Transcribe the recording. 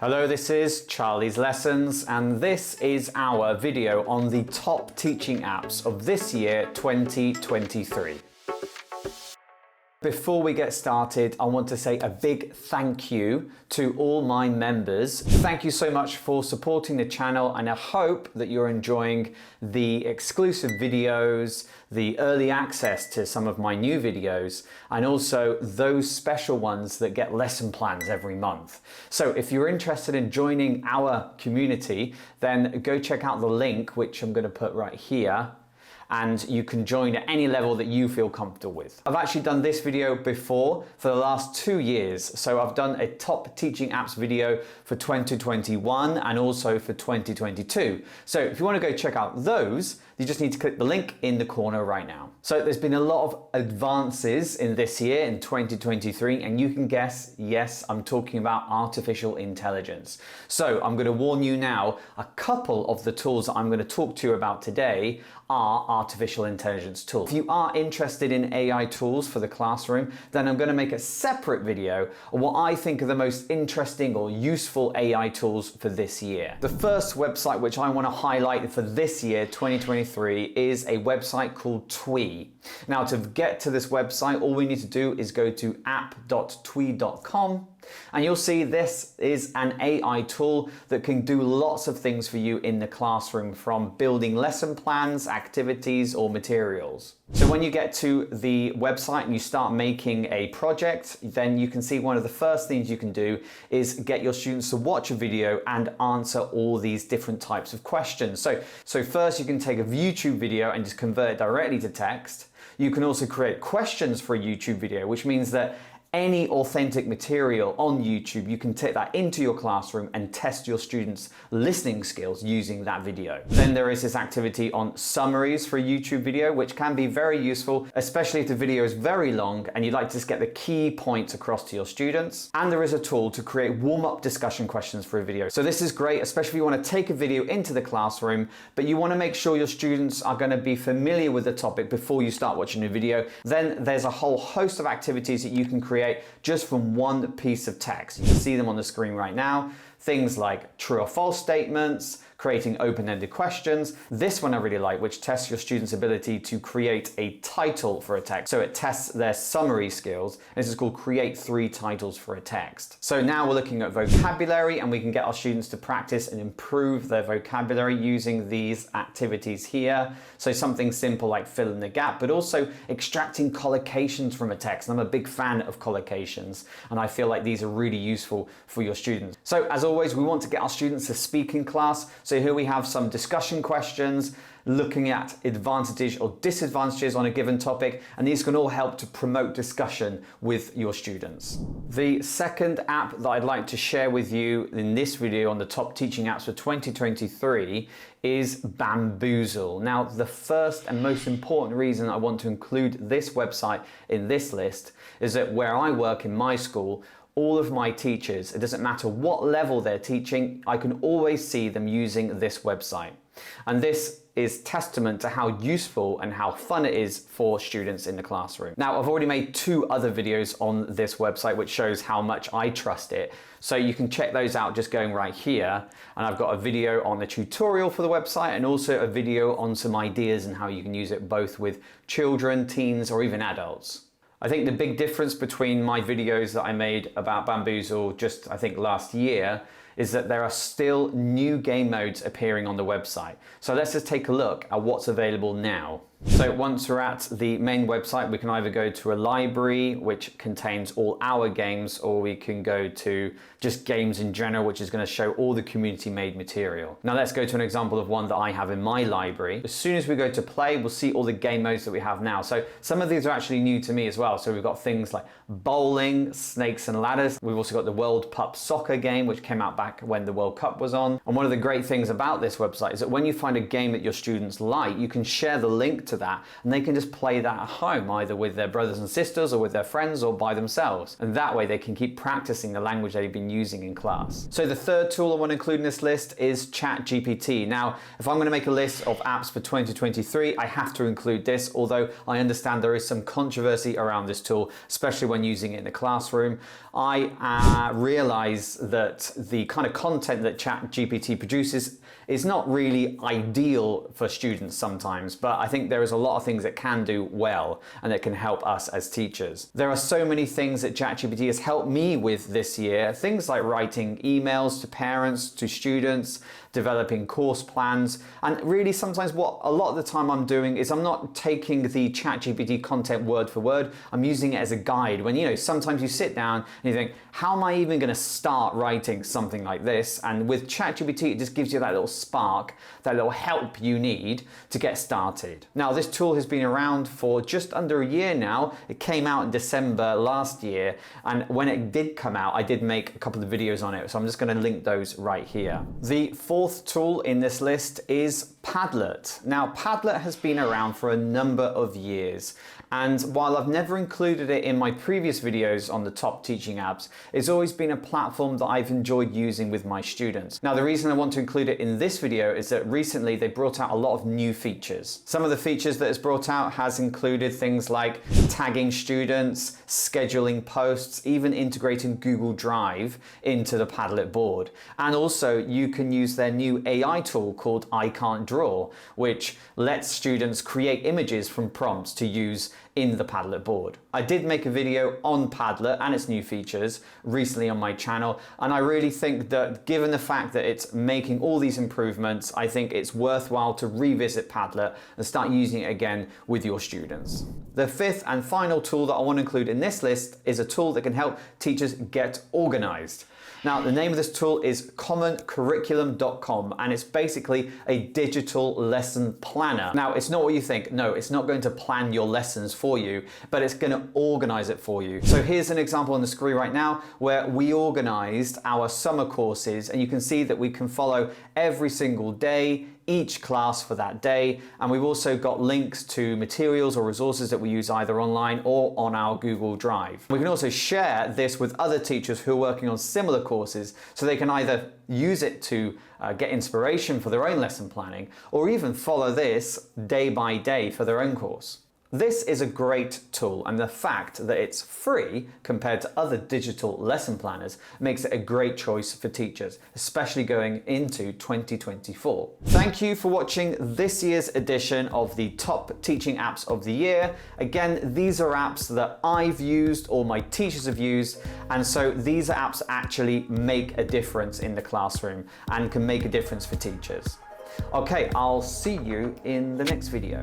Hello, this is Charlie's Lessons, and this is our video on the top teaching apps of this year, 2023. Before we get started, I want to say a big thank you to all my members. Thank you so much for supporting the channel, and I hope that you're enjoying the exclusive videos, the early access to some of my new videos, and also those special ones that get lesson plans every month. So if you're interested in joining our community, then go check out the link, which I'm going to put right here, and you can join at any level that you feel comfortable with. I've actually done this video before for the last 2 years. So I've done a top teaching apps video for 2021 and also for 2022. So if you want to go check out those, you just need to click the link in the corner right now. So there's been a lot of advances in this year, in 2023, and you can guess, yes, I'm talking about artificial intelligence. So I'm going to warn you now, a couple of the tools that I'm going to talk to you about today are artificial intelligence tools. If you are interested in AI tools for the classroom, then I'm going to make a separate video on what I think are the most interesting or useful AI tools for this year. The first website which I want to highlight for this year, 2023, is a website called Twee. Now, to get to this website, all we need to do is go to app.twee.com. And you'll see this is an AI tool that can do lots of things for you in the classroom, from building lesson plans, activities, or materials. So when you get to the website and you start making a project, then you can see one of the first things you can do is get your students to watch a video and answer all these different types of questions. So first you can take a YouTube video and just convert it directly to text. You can also create questions for a YouTube video, which means that any authentic material on YouTube, you can take that into your classroom and test your students' listening skills using that video. Then there is this activity on summaries for a YouTube video, which can be very useful, especially if the video is very long and you'd like to just get the key points across to your students. And there is a tool to create warm-up discussion questions for a video. So this is great, especially if you want to take a video into the classroom, but you want to make sure your students are going to be familiar with the topic before you start watching the video. Then there's a whole host of activities that you can create just from one piece of text. You can see them on the screen right now. Things like true or false statements, creating open-ended questions. This one I really like, which tests your students' ability to create a title for a text. So it tests their summary skills. This is called Create 3 Titles for a Text. So now we're looking at vocabulary, and we can get our students to practice and improve their vocabulary using these activities here. So something simple like fill in the gap, but also extracting collocations from a text. And I'm a big fan of collocations, and I feel like these are really useful for your students. So as always, we want to get our students to speak in class. So here we have some discussion questions looking at advantages or disadvantages on a given topic, and these can all help to promote discussion with your students. The second app that I'd like to share with you in this video on the top teaching apps for 2023 is Bamboozle. Now, the first and most important reason I want to include this website in this list is that where I work in my school, all of my teachers, it doesn't matter what level they're teaching, I can always see them using this website. And this is testament to how useful and how fun it is for students in the classroom. Now, I've already made 2 other videos on this website, which shows how much I trust it. So you can check those out just going right here. And I've got a video on the tutorial for the website, and also a video on some ideas and how you can use it both with children, teens, or even adults. I think the big difference between my videos that I made about Bamboozle just, I think, last year is that there are still new game modes appearing on the website. So let's just take a look at what's available now. So once we're at the main website, we can either go to a library, which contains all our games, or we can go to just games in general, which is going to show all the community-made material. Now let's go to an example of one that I have in my library. As soon as we go to play, we'll see all the game modes that we have now. So some of these are actually new to me as well. So we've got things like bowling, snakes and ladders. We've also got the World Pup soccer game, which came out back when the World Cup was on. And one of the great things about this website is that when you find a game that your students like, you can share the link to that, and they can just play that at home, either with their brothers and sisters or with their friends or by themselves. And that way they can keep practicing the language they've been using in class. So the third tool I want to include in this list is ChatGPT. Now, if I'm going to make a list of apps for 2023, I have to include this, although I understand there is some controversy around this tool, especially when using it in the classroom. I realize that the kind of content that ChatGPT produces is not really ideal for students sometimes, but I think there is a lot of things it can do well and that can help us as teachers. There are so many things that ChatGPT has helped me with this year, things like writing emails to parents, to students, developing course plans, and really sometimes what a lot of the time I'm doing is I'm not taking the ChatGPT content word for word, I'm using it as a guide. When, you know, sometimes you sit down and you think, how am I even going to start writing something like this? And with ChatGPT, it just gives you that little spark, that little help you need to get started. Now, this tool has been around for just under a year now. It came out in December last year, and when it did come out, I did make a couple of videos on it, so I'm just going to link those right here. The fourth tool in this list is Padlet. Now, Padlet has been around for a number of years, and while I've never included it in my previous videos on the top teaching apps, it's always been a platform that I've enjoyed using with my students. Now, the reason I want to include it in this video is that recently they brought out a lot of new features. Some of the features that it's brought out has included things like tagging students, scheduling posts, even integrating Google Drive into the Padlet board. And also you can use their new AI tool called I Can't Draw, which lets students create images from prompts to use in the Padlet board. I did make a video on Padlet and its new features recently on my channel, and I really think that given the fact that it's making all these improvements, I think it's worthwhile to revisit Padlet and start using it again with your students. The fifth and final tool that I want to include in this list is a tool that can help teachers get organized. Now, the name of this tool is commoncurriculum.com, and it's basically a digital lesson planner. Now, it's not what you think. No, it's not going to plan your lessons for you, but it's going to organize it for you. So here's an example on the screen right now where we organized our summer courses, and you can see that we can follow every single day, each class for that day, and we've also got links to materials or resources that we use either online or on our Google Drive. We can also share this with other teachers who are working on similar courses, so they can either use it to get inspiration for their own lesson planning, or even follow this day by day for their own course. This is a great tool, and the fact that it's free compared to other digital lesson planners makes it a great choice for teachers, especially going into 2024. Thank you for watching this year's edition of the top teaching apps of the year. Again, these are apps that I've used or my teachers have used, and so these apps actually make a difference in the classroom and can make a difference for teachers. Okay, I'll see you in the next video.